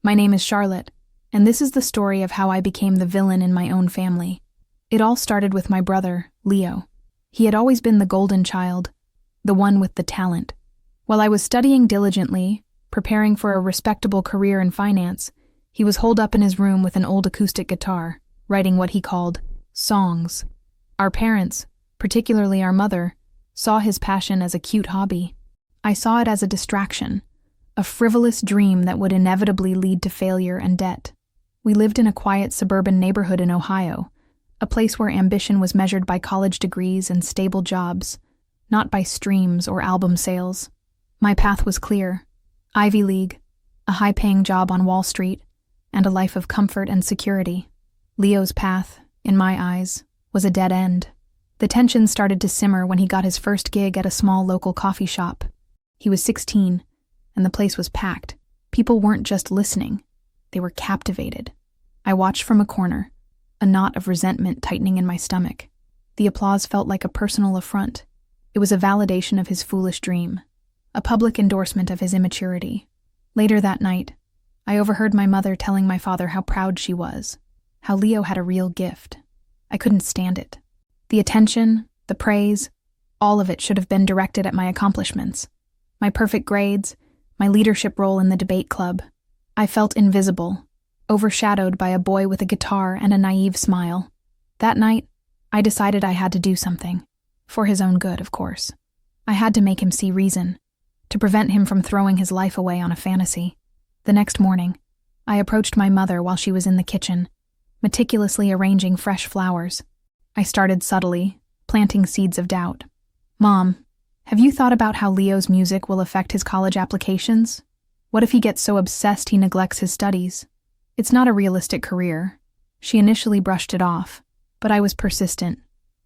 My name is Charlotte, and this is the story of how I became the villain in my own family. It all started with my brother, Leo. He had always been the golden child, the one with the talent. While I was studying diligently, preparing for a respectable career in finance, he was holed up in his room with an old acoustic guitar, writing what he called songs. Our parents, particularly our mother, saw his passion as a cute hobby. I saw it as a distraction, a frivolous dream that would inevitably lead to failure and debt. We lived in a quiet suburban neighborhood in Ohio, a place where ambition was measured by college degrees and stable jobs, not by streams or album sales. My path was clear: Ivy League, a high-paying job on Wall Street, and a life of comfort and security. Leo's path, in my eyes, was a dead end. The tension started to simmer when he got his first gig at a small local coffee shop. He was 16, and the place was packed. People weren't just listening, they were captivated. I watched from a corner, a knot of resentment tightening in my stomach. The applause felt like a personal affront. It was a validation of his foolish dream, a public endorsement of his immaturity. Later that night, I overheard my mother telling my father how proud she was, how Leo had a real gift. I couldn't stand it. The attention, the praise, all of it should have been directed at my accomplishments. My perfect grades, my leadership role in the debate club. I felt invisible, overshadowed by a boy with a guitar and a naive smile. That night, I decided I had to do something. For his own good, of course. I had to make him see reason, to prevent him from throwing his life away on a fantasy. The next morning, I approached my mother while she was in the kitchen, meticulously arranging fresh flowers. I started subtly, planting seeds of doubt. "Mom, have you thought about how Leo's music will affect his college applications? What if he gets so obsessed he neglects his studies? It's not a realistic career." She initially brushed it off, but I was persistent,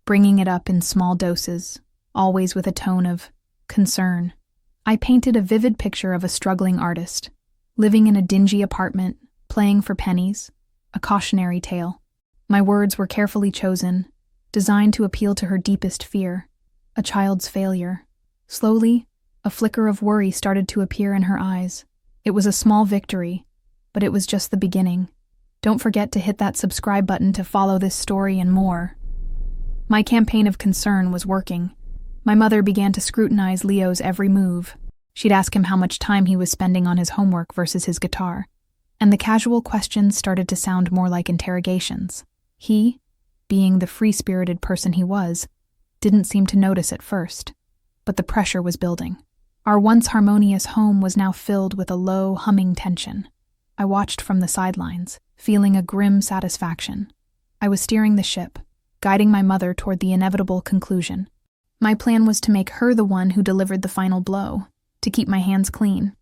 bringing it up in small doses, always with a tone of concern. I painted a vivid picture of a struggling artist, living in a dingy apartment, playing for pennies, a cautionary tale. My words were carefully chosen, designed to appeal to her deepest fear, a child's failure. Slowly, a flicker of worry started to appear in her eyes. It was a small victory, but it was just the beginning. Don't forget to hit that subscribe button to follow this story and more. My campaign of concern was working. My mother began to scrutinize Leo's every move. She'd ask him how much time he was spending on his homework versus his guitar. And the casual questions started to sound more like interrogations. He, being the free-spirited person he was, didn't seem to notice at first. But the pressure was building. Our once harmonious home was now filled with a low, humming tension. I watched from the sidelines, feeling a grim satisfaction. I was steering the ship, guiding my mother toward the inevitable conclusion. My plan was to make her the one who delivered the final blow, to keep my hands clean.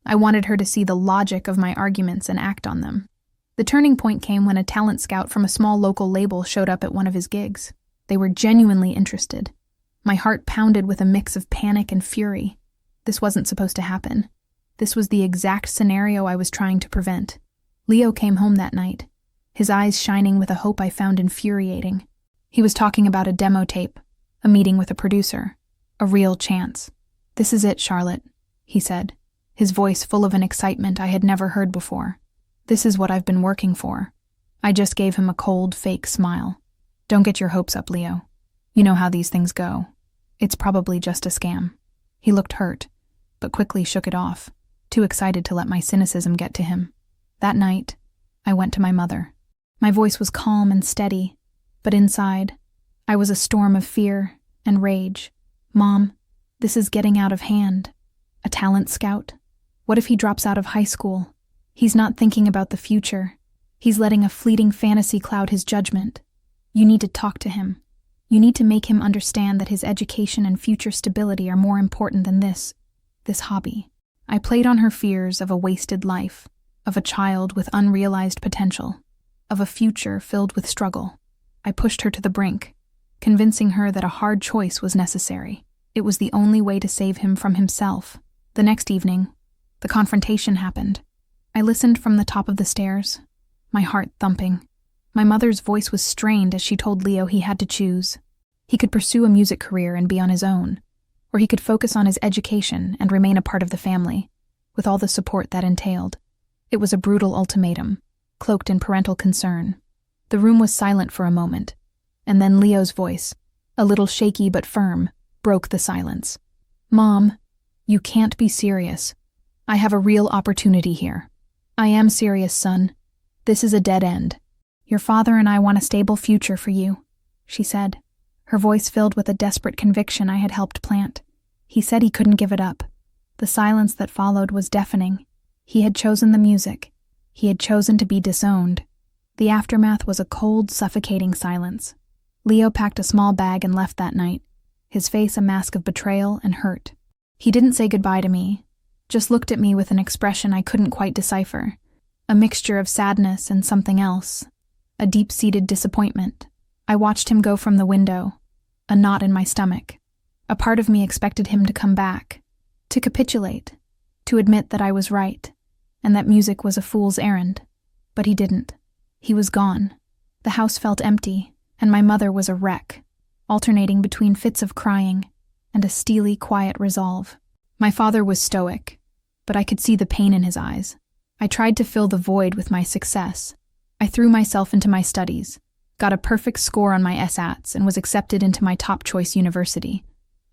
I wanted her to see the logic of my arguments and act on them. The turning point came when a talent scout from a small local label showed up at one of his gigs. They were genuinely interested. My heart pounded with a mix of panic and fury. This wasn't supposed to happen. This was the exact scenario I was trying to prevent. Leo came home that night, his eyes shining with a hope I found infuriating. He was talking about a demo tape, a meeting with a producer, a real chance. "This is it, Charlotte," he said, his voice full of an excitement I had never heard before. "This is what I've been working for." I just gave him a cold, fake smile. "Don't get your hopes up, Leo. You know how these things go. It's probably just a scam." He looked hurt, but quickly shook it off, too excited to let my cynicism get to him. That night, I went to my mother. My voice was calm and steady, but inside, I was a storm of fear and rage. "Mom, this is getting out of hand. A talent scout? What if he drops out of high school? He's not thinking about the future. He's letting a fleeting fantasy cloud his judgment. You need to talk to him. You need to make him understand that his education and future stability are more important than this hobby." I played on her fears of a wasted life, of a child with unrealized potential, of a future filled with struggle. I pushed her to the brink, convincing her that a hard choice was necessary. It was the only way to save him from himself. The next evening, the confrontation happened. I listened from the top of the stairs, my heart thumping. My mother's voice was strained as she told Leo he had to choose. He could pursue a music career and be on his own, or he could focus on his education and remain a part of the family, with all the support that entailed. It was a brutal ultimatum, cloaked in parental concern. The room was silent for a moment, and then Leo's voice, a little shaky but firm, broke the silence. "Mom, you can't be serious. I have a real opportunity here." "I am serious, son. This is a dead end. Your father and I want a stable future for you," she said, her voice filled with a desperate conviction I had helped plant. He said he couldn't give it up. The silence that followed was deafening. He had chosen the music. He had chosen to be disowned. The aftermath was a cold, suffocating silence. Leo packed a small bag and left that night, his face a mask of betrayal and hurt. He didn't say goodbye to me, just looked at me with an expression I couldn't quite decipher, a mixture of sadness and something else, a deep-seated disappointment. I watched him go from the window, a knot in my stomach. A part of me expected him to come back, to capitulate, to admit that I was right, and that music was a fool's errand. But he didn't. He was gone. The house felt empty, and my mother was a wreck, alternating between fits of crying and a steely, quiet resolve. My father was stoic, but I could see the pain in his eyes. I tried to fill the void with my success. I threw myself into my studies, got a perfect score on my SATs, and was accepted into my top-choice university.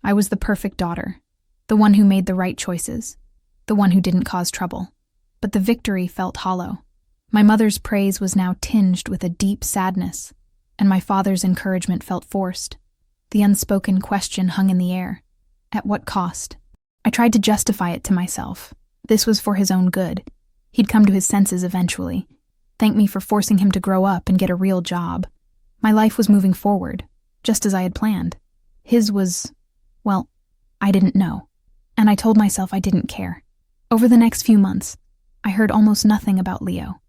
I was the perfect daughter, the one who made the right choices, the one who didn't cause trouble. But the victory felt hollow. My mother's praise was now tinged with a deep sadness, and my father's encouragement felt forced. The unspoken question hung in the air. At what cost? I tried to justify it to myself. This was for his own good. He'd come to his senses eventually. Thank me for forcing him to grow up and get a real job. My life was moving forward, just as I had planned. His was, well, I didn't know. And I told myself I didn't care. Over the next few months, I heard almost nothing about Leo.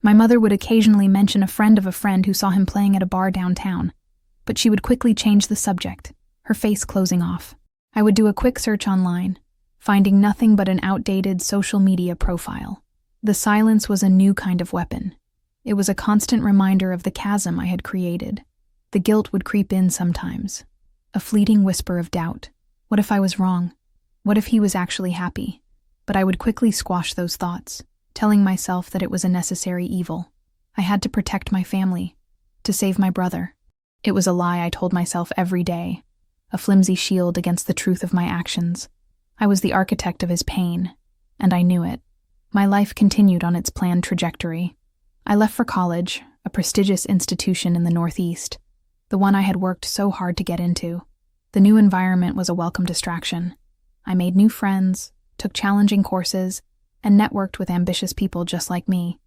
My mother would occasionally mention a friend of a friend who saw him playing at a bar downtown, but she would quickly change the subject, her face closing off. I would do a quick search online, finding nothing but an outdated social media profile. The silence was a new kind of weapon. It was a constant reminder of the chasm I had created. The guilt would creep in sometimes, a fleeting whisper of doubt. What if I was wrong? What if he was actually happy? But I would quickly squash those thoughts, telling myself that it was a necessary evil. I had to protect my family, to save my brother. It was a lie I told myself every day, a flimsy shield against the truth of my actions. I was the architect of his pain, and I knew it. My life continued on its planned trajectory. I left for college, a prestigious institution in the Northeast, the one I had worked so hard to get into. The new environment was a welcome distraction. I made new friends, took challenging courses, and networked with ambitious people just like me.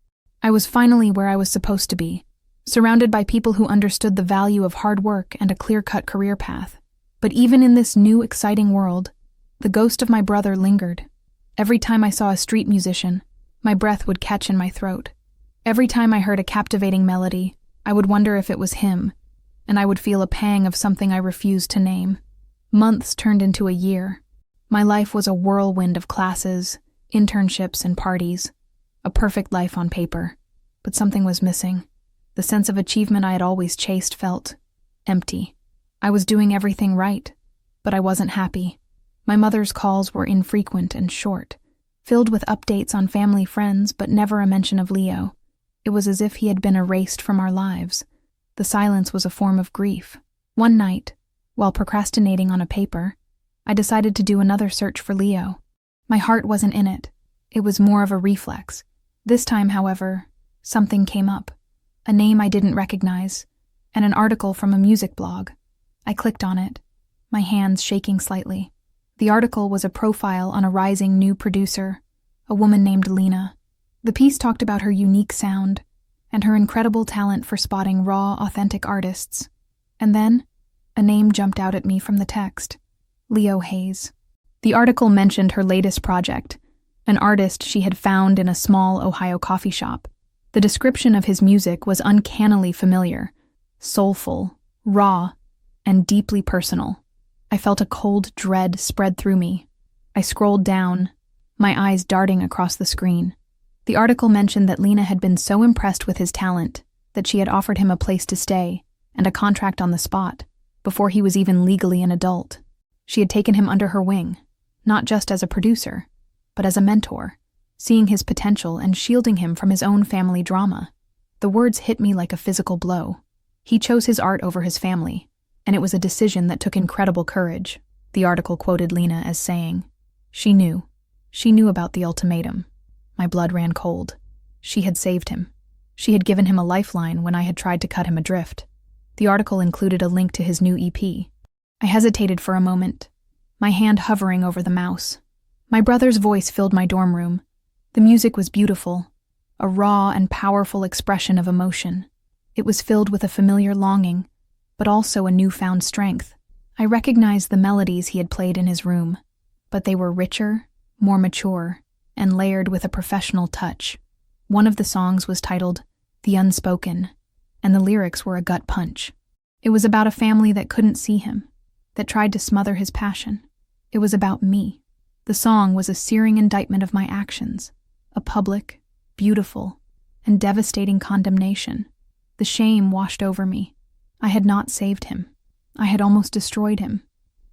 I was finally where I was supposed to be, surrounded by people who understood the value of hard work and a clear-cut career path. But even in this new, exciting world, the ghost of my brother lingered. Every time I saw a street musician, my breath would catch in my throat. Every time I heard a captivating melody, I would wonder if it was him, and I would feel a pang of something I refused to name. Months turned into a year. My life was a whirlwind of classes, internships, and parties. A perfect life on paper. But something was missing. The sense of achievement I had always chased felt empty. I was doing everything right, but I wasn't happy. My mother's calls were infrequent and short, filled with updates on family friends, but never a mention of Leo. It was as if he had been erased from our lives. The silence was a form of grief. One night, while procrastinating on a paper, I decided to do another search for Leo. My heart wasn't in it. It was more of a reflex. This time, however, something came up. A name I didn't recognize, and an article from a music blog. I clicked on it, my hands shaking slightly. The article was a profile on a rising new producer, a woman named Lena. The piece talked about her unique sound and her incredible talent for spotting raw, authentic artists. And then, a name jumped out at me from the text. Leo Hayes. The article mentioned her latest project, an artist she had found in a small Ohio coffee shop. The description of his music was uncannily familiar, soulful, raw, and deeply personal. I felt a cold dread spread through me. I scrolled down, my eyes darting across the screen. The article mentioned that Lena had been so impressed with his talent that she had offered him a place to stay and a contract on the spot before he was even legally an adult. She had taken him under her wing, not just as a producer, but as a mentor, seeing his potential and shielding him from his own family drama. The words hit me like a physical blow. He chose his art over his family, and it was a decision that took incredible courage, the article quoted Lena as saying. She knew. She knew about the ultimatum. My blood ran cold. She had saved him. She had given him a lifeline when I had tried to cut him adrift. The article included a link to his new EP. I hesitated for a moment, my hand hovering over the mouse. My brother's voice filled my dorm room. The music was beautiful, a raw and powerful expression of emotion. It was filled with a familiar longing, but also a newfound strength. I recognized the melodies he had played in his room, but they were richer, more mature, and layered with a professional touch. One of the songs was titled The Unspoken, and the lyrics were a gut punch. It was about a family that couldn't see him, that tried to smother his passion. It was about me. The song was a searing indictment of my actions, a public, beautiful, and devastating condemnation. The shame washed over me. I had not saved him. I had almost destroyed him,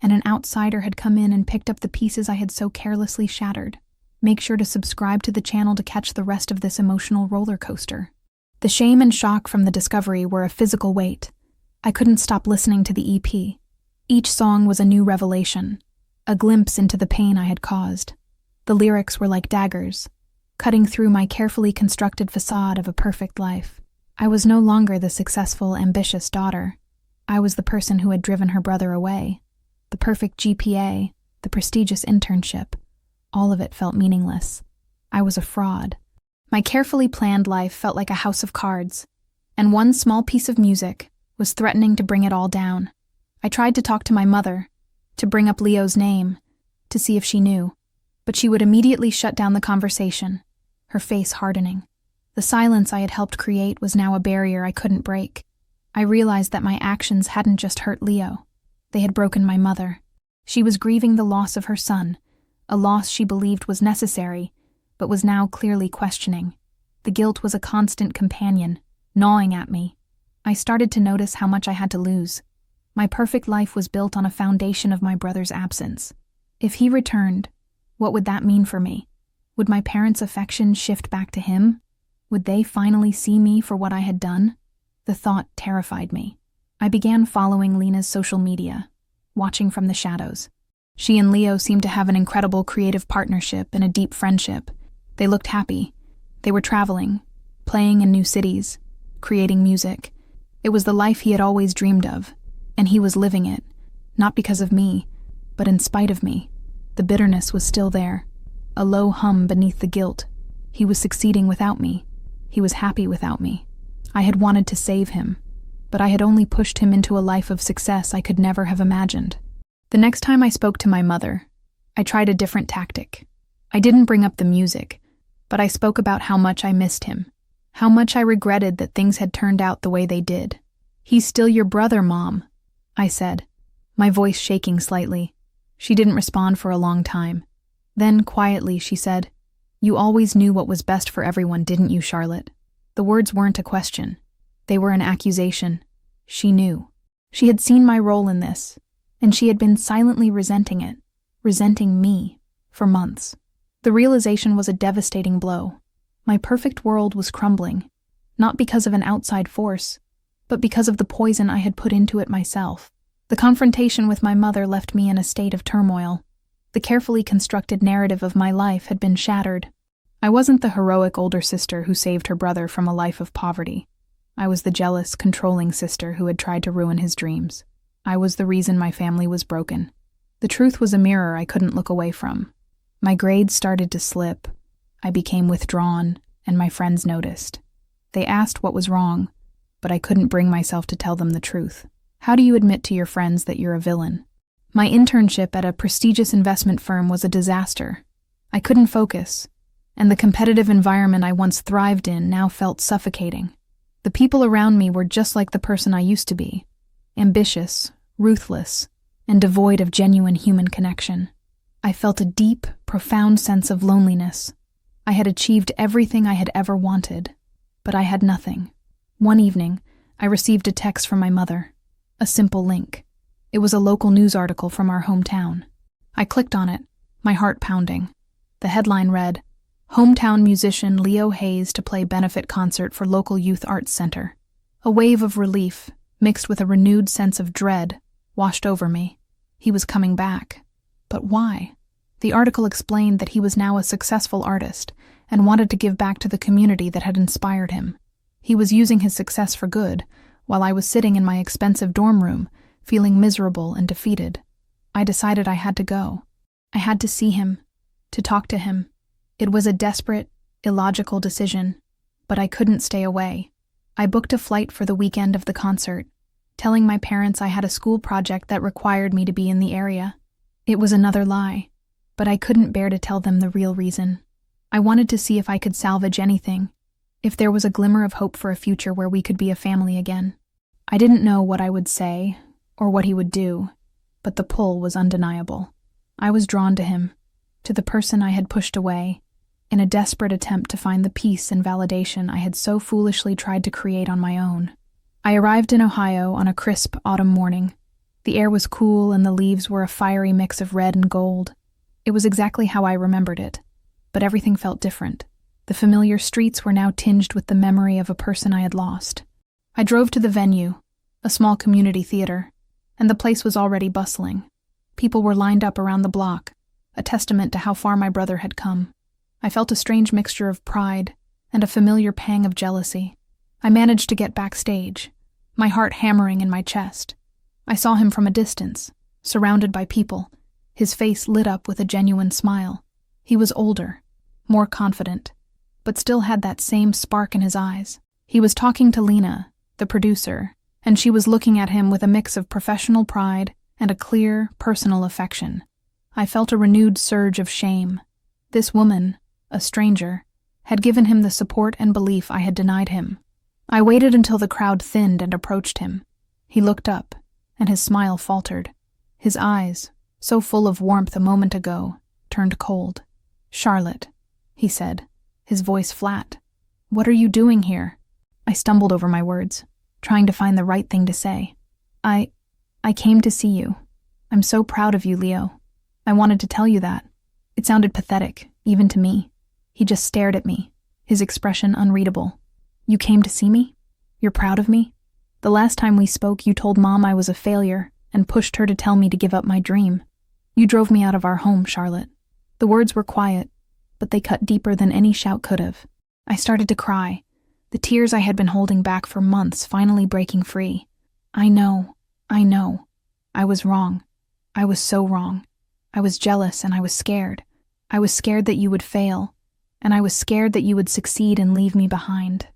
and an outsider had come in and picked up the pieces I had so carelessly shattered. Make sure to subscribe to the channel to catch the rest of this emotional roller coaster. The shame and shock from the discovery were a physical weight. I couldn't stop listening to the EP. Each song was a new revelation, a glimpse into the pain I had caused. The lyrics were like daggers, cutting through my carefully constructed facade of a perfect life. I was no longer the successful, ambitious daughter. I was the person who had driven her brother away. The perfect GPA, the prestigious internship, all of it felt meaningless. I was a fraud. My carefully planned life felt like a house of cards, and one small piece of music was threatening to bring it all down. I tried to talk to my mother, to bring up Leo's name, to see if she knew, but she would immediately shut down the conversation, her face hardening. The silence I had helped create was now a barrier I couldn't break. I realized that my actions hadn't just hurt Leo. They had broken my mother. She was grieving the loss of her son, a loss she believed was necessary, but was now clearly questioning. The guilt was a constant companion, gnawing at me. I started to notice how much I had to lose. My perfect life was built on a foundation of my brother's absence. If he returned, what would that mean for me? Would my parents' affection shift back to him? Would they finally see me for what I had done? The thought terrified me. I began following Lena's social media, watching from the shadows. She and Leo seemed to have an incredible creative partnership and a deep friendship. They looked happy. They were traveling, playing in new cities, creating music. It was the life he had always dreamed of, and he was living it, not because of me, but in spite of me. The bitterness was still there, a low hum beneath the guilt. He was succeeding without me. He was happy without me. I had wanted to save him, but I had only pushed him into a life of success I could never have imagined. The next time I spoke to my mother, I tried a different tactic. I didn't bring up the music, but I spoke about how much I missed him, how much I regretted that things had turned out the way they did. "He's still your brother, Mom," I said, my voice shaking slightly. She didn't respond for a long time. Then, quietly, she said, "You always knew what was best for everyone, didn't you, Charlotte?" The words weren't a question. They were an accusation. She knew. She had seen my role in this, and she had been silently resenting it, resenting me, for months. The realization was a devastating blow. My perfect world was crumbling, not because of an outside force, but because of the poison I had put into it myself. The confrontation with my mother left me in a state of turmoil. The carefully constructed narrative of my life had been shattered. I wasn't the heroic older sister who saved her brother from a life of poverty. I was the jealous, controlling sister who had tried to ruin his dreams. I was the reason my family was broken. The truth was a mirror I couldn't look away from. My grades started to slip. I became withdrawn, and my friends noticed. They asked what was wrong, but I couldn't bring myself to tell them the truth. How do you admit to your friends that you're a villain? My internship at a prestigious investment firm was a disaster. I couldn't focus, and the competitive environment I once thrived in now felt suffocating. The people around me were just like the person I used to be, ambitious, ruthless, and devoid of genuine human connection. I felt a deep, profound sense of loneliness. I had achieved everything I had ever wanted, but I had nothing. One evening, I received a text from my mother, a simple link. It was a local news article from our hometown. I clicked on it, my heart pounding. The headline read, Hometown musician Leo Hayes to play benefit concert for local youth arts center. A wave of relief, mixed with a renewed sense of dread, washed over me. He was coming back. But why? The article explained that he was now a successful artist and wanted to give back to the community that had inspired him. He was using his success for good, while I was sitting in my expensive dorm room, feeling miserable and defeated. I decided I had to go. I had to see him, to talk to him. It was a desperate, illogical decision, but I couldn't stay away. I booked a flight for the weekend of the concert, telling my parents I had a school project that required me to be in the area. It was another lie, but I couldn't bear to tell them the real reason. I wanted to see if I could salvage anything, if there was a glimmer of hope for a future where we could be a family again. I didn't know what I would say or what he would do, but the pull was undeniable. I was drawn to him, to the person I had pushed away, in a desperate attempt to find the peace and validation I had so foolishly tried to create on my own. I arrived in Ohio on a crisp autumn morning. The air was cool and the leaves were a fiery mix of red and gold. It was exactly how I remembered it, but everything felt different. The familiar streets were now tinged with the memory of a person I had lost. I drove to the venue, a small community theater, and the place was already bustling. People were lined up around the block, a testament to how far my brother had come. I felt a strange mixture of pride and a familiar pang of jealousy. I managed to get backstage, my heart hammering in my chest. I saw him from a distance, surrounded by people, his face lit up with a genuine smile. He was older, more confident, but still had that same spark in his eyes. He was talking to Lena, the producer, and she was looking at him with a mix of professional pride and a clear, personal affection. I felt a renewed surge of shame. This woman, a stranger, had given him the support and belief I had denied him. I waited until the crowd thinned and approached him. He looked up, and his smile faltered. His eyes, so full of warmth a moment ago, turned cold. "Charlotte," he said, his voice flat. "What are you doing here?" I stumbled over my words, trying to find the right thing to say. I came to see you. I'm so proud of you, Leo. I wanted to tell you that." It sounded pathetic, even to me. He just stared at me, his expression unreadable. "You came to see me? You're proud of me? The last time we spoke, you told Mom I was a failure and pushed her to tell me to give up my dream. You drove me out of our home, Charlotte." The words were quiet, but they cut deeper than any shout could have. I started to cry, the tears I had been holding back for months finally breaking free. I know. I was wrong. I was so wrong. I was jealous and I was scared. I was scared that you would fail, and I was scared that you would succeed and leave me behind.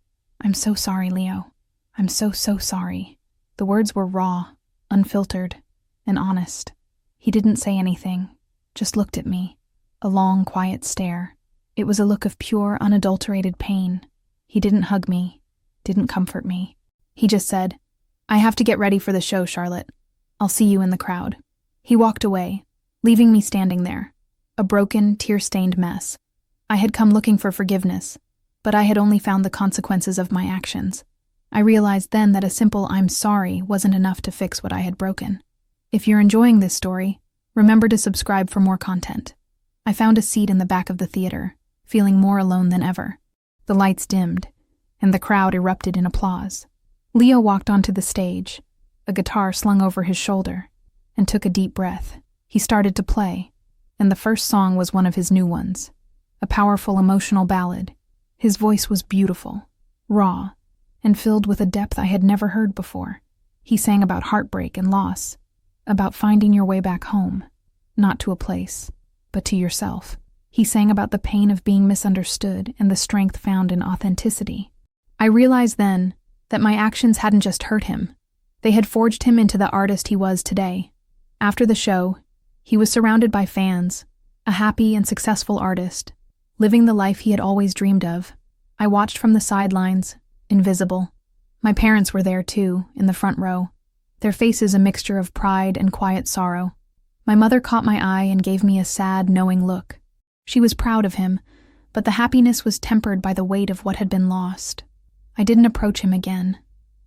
I'm so sorry, Leo. I'm so sorry. The words were raw, unfiltered, and honest. He didn't say anything, just looked at me, a long, quiet stare. It was a look of pure, unadulterated pain. He didn't hug me, didn't comfort me. He just said, "I have to get ready for the show, Charlotte. I'll see you in the crowd." He walked away, leaving me standing there, a broken, tear-stained mess. I had come looking for forgiveness, but I had only found the consequences of my actions. I realized then that a simple "I'm sorry" wasn't enough to fix what I had broken. If you're enjoying this story, remember to subscribe for more content. I found a seat in the back of the theater, feeling more alone than ever. The lights dimmed, and the crowd erupted in applause. Leo walked onto the stage, a guitar slung over his shoulder, and took a deep breath. He started to play, and the first song was one of his new ones, a powerful emotional ballad. His voice was beautiful, raw, and filled with a depth I had never heard before. He sang about heartbreak and loss, about finding your way back home, not to a place, but to yourself. He sang about the pain of being misunderstood and the strength found in authenticity. I realized then that my actions hadn't just hurt him. They had forged him into the artist he was today. After the show, he was surrounded by fans, a happy and successful artist, living the life he had always dreamed of. I watched from the sidelines, invisible. My parents were there too, in the front row, their faces a mixture of pride and quiet sorrow. My mother caught my eye and gave me a sad, knowing look. She was proud of him, but the happiness was tempered by the weight of what had been lost. I didn't approach him again.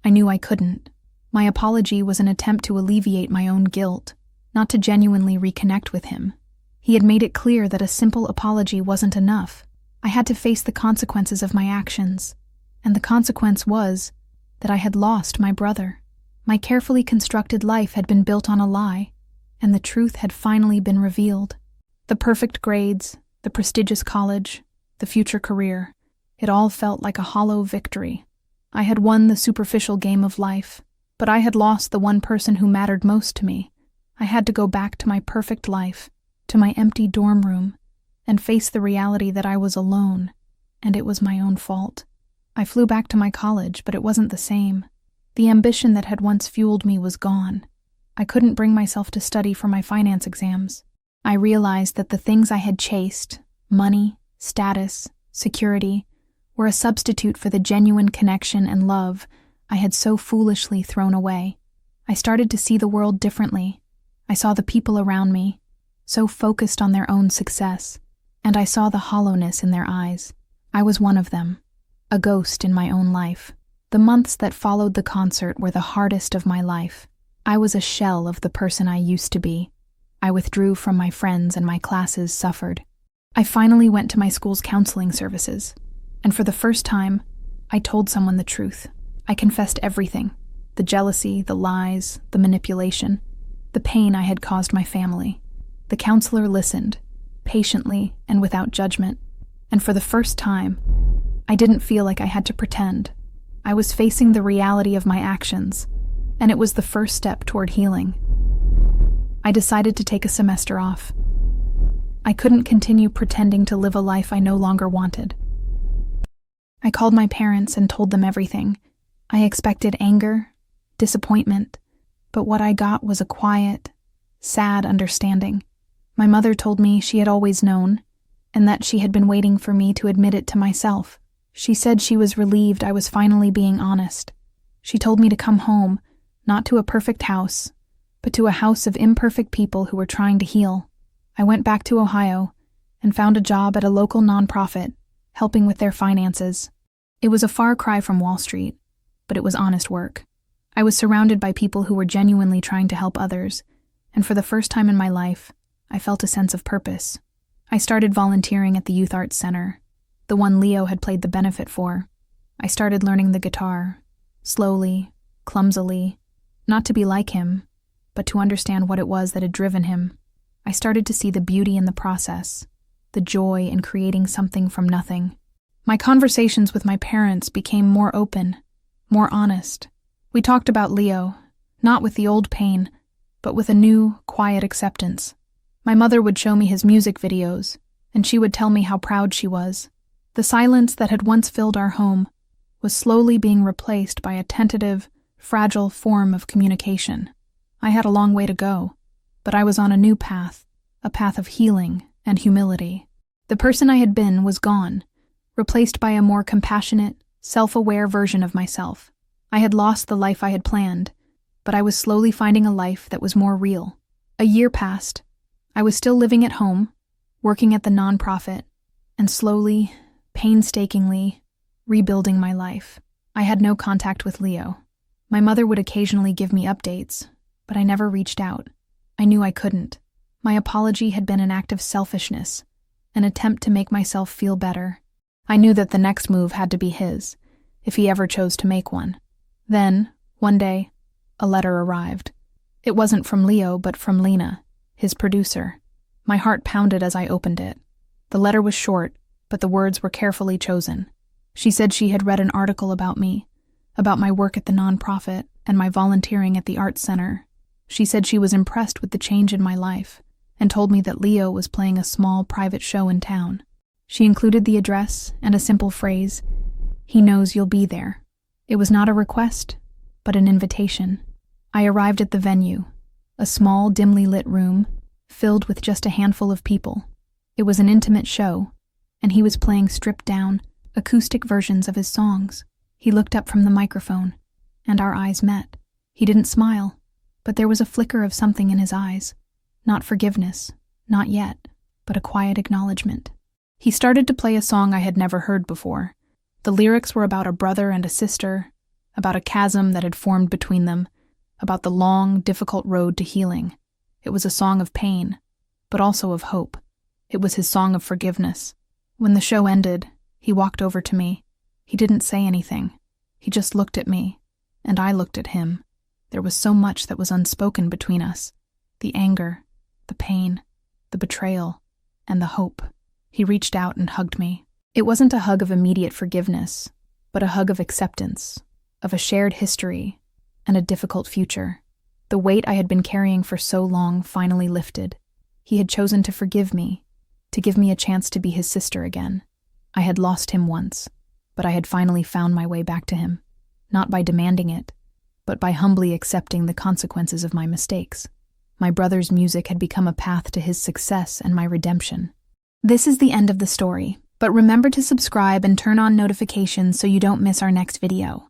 I knew I couldn't. My apology was an attempt to alleviate my own guilt, not to genuinely reconnect with him. He had made it clear that a simple apology wasn't enough. I had to face the consequences of my actions, and the consequence was that I had lost my brother. My carefully constructed life had been built on a lie, and the truth had finally been revealed. The perfect grades, the prestigious college, the future career, it all felt like a hollow victory. I had won the superficial game of life, but I had lost the one person who mattered most to me. I had to go back to my perfect life, to my empty dorm room, and face the reality that I was alone, and it was my own fault. I flew back to my college, but it wasn't the same. The ambition that had once fueled me was gone. I couldn't bring myself to study for my finance exams. I realized that the things I had chased, money, status, security, were a substitute for the genuine connection and love I had so foolishly thrown away. I started to see the world differently. I saw the people around me, so focused on their own success, and I saw the hollowness in their eyes. I was one of them, a ghost in my own life. The months that followed the concert were the hardest of my life. I was a shell of the person I used to be. I withdrew from my friends and my classes suffered. I finally went to my school's counseling services, and for the first time, I told someone the truth. I confessed everything: the jealousy, the lies, the manipulation, the pain I had caused my family. The counselor listened, patiently and without judgment, and for the first time, I didn't feel like I had to pretend. I was facing the reality of my actions, and it was the first step toward healing. I decided to take a semester off. I couldn't continue pretending to live a life I no longer wanted. I called my parents and told them everything. I expected anger, disappointment, but what I got was a quiet, sad understanding. My mother told me she had always known, and that she had been waiting for me to admit it to myself. She said she was relieved I was finally being honest. She told me to come home, not to a perfect house, but to a house of imperfect people who were trying to heal. I went back to Ohio and found a job at a local nonprofit, helping with their finances. It was a far cry from Wall Street, but it was honest work. I was surrounded by people who were genuinely trying to help others, and for the first time in my life, I felt a sense of purpose. I started volunteering at the Youth Arts Center, the one Leo had played the benefit for. I started learning the guitar, slowly, clumsily, not to be like him, but to understand what it was that had driven him. I started to see the beauty in the process, the joy in creating something from nothing. My conversations with my parents became more open, more honest. We talked about Leo, not with the old pain, but with a new, quiet acceptance. My mother would show me his music videos, and she would tell me how proud she was. The silence that had once filled our home was slowly being replaced by a tentative, fragile form of communication. I had a long way to go, but I was on a new path, a path of healing and humility. The person I had been was gone, replaced by a more compassionate, self-aware version of myself. I had lost the life I had planned, but I was slowly finding a life that was more real. A year passed. I was still living at home, working at the nonprofit, and slowly, painstakingly, rebuilding my life. I had no contact with Leo. My mother would occasionally give me updates, but I never reached out. I knew I couldn't. My apology had been an act of selfishness, an attempt to make myself feel better. I knew that the next move had to be his, if he ever chose to make one. Then, one day, a letter arrived. It wasn't from Leo, but from Lena, his producer. My heart pounded as I opened it. The letter was short, but the words were carefully chosen. She said she had read an article about me, about my work at the nonprofit and my volunteering at the Arts Center. She said she was impressed with the change in my life and told me that Leo was playing a small private show in town. She included the address and a simple phrase, "He knows you'll be there." It was not a request, but an invitation. I arrived at the venue, a small, dimly lit room filled with just a handful of people. It was an intimate show, and he was playing stripped-down, acoustic versions of his songs. He looked up from the microphone, and our eyes met. He didn't smile, but there was a flicker of something in his eyes. Not forgiveness, not yet, but a quiet acknowledgement. He started to play a song I had never heard before. The lyrics were about a brother and a sister, about a chasm that had formed between them, about the long, difficult road to healing. It was a song of pain, but also of hope. It was his song of forgiveness. When the show ended, he walked over to me. He didn't say anything. He just looked at me, and I looked at him. There was so much that was unspoken between us. The anger, the pain, the betrayal, and the hope. He reached out and hugged me. It wasn't a hug of immediate forgiveness, but a hug of acceptance, of a shared history, and a difficult future. The weight I had been carrying for so long finally lifted. He had chosen to forgive me, to give me a chance to be his sister again. I had lost him once, but I had finally found my way back to him, not by demanding it, but by humbly accepting the consequences of my mistakes. My brother's music had become a path to his success and my redemption. This is the end of the story, but remember to subscribe and turn on notifications so you don't miss our next video.